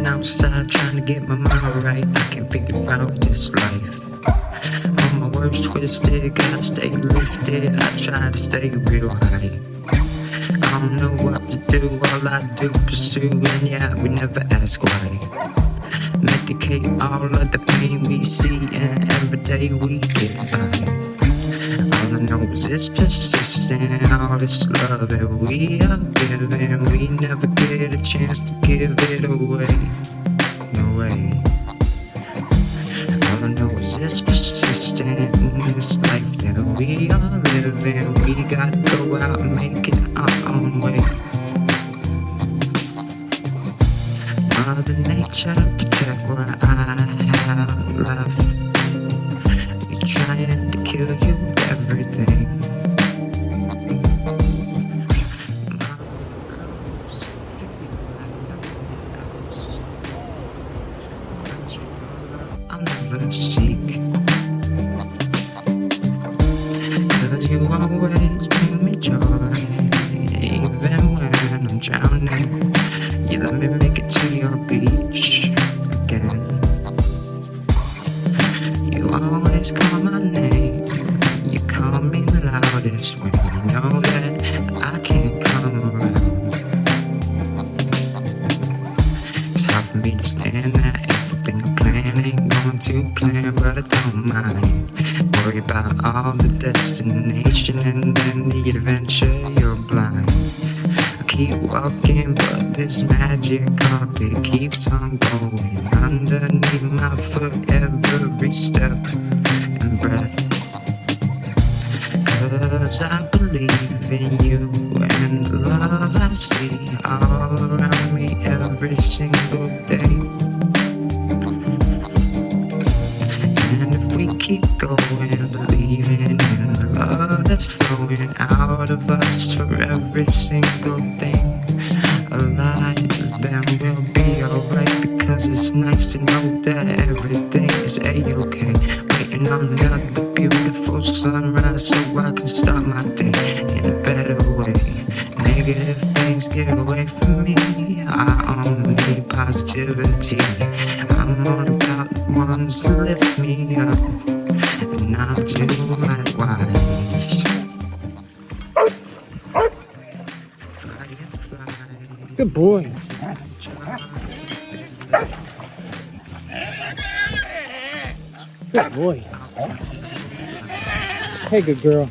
Been outside trying to get my mind right. I can't figure out this life. All my words twisted, gotta stay lifted. I try to stay real high. I don't know what to do, all I do pursue. And yeah, we never ask why. Medicate all of the pain we see, and every day we get by. All I know is it's persistent, all this love that we are giving. We never get a chance to give it away. No way. All I know is it's persistent in this life that we are living. We gotta go out and make it our own way. Mother Nature, protect what I have left. We trying to kill you, everything. I'll never seek, 'cause you always bring me joy. Even when I'm drowning, you let me make it to your beach again. You always call my name, you call me the loudest when you know that I can't come around. It's hard for me to stand that everything I plan ain't going to plan, but I don't mind. Worry about all the destination and then the adventure, you're blind. Keep walking, but this magic carpet keeps on going underneath my foot every step and breath. 'Cause I believe in you and the love I see all around me every single day. And if we keep going, believing in the love that's flowing out of us for every single thing alive, then we'll be alright. Because it's nice to know that everything is a-okay. Waiting on another beautiful sunrise so I can start my day in a better way. Negative things get away from me, I only need positivity. I'm all about the ones that lift me up, and I'll do likewise. Good boy. Good boy. Hey, good girl.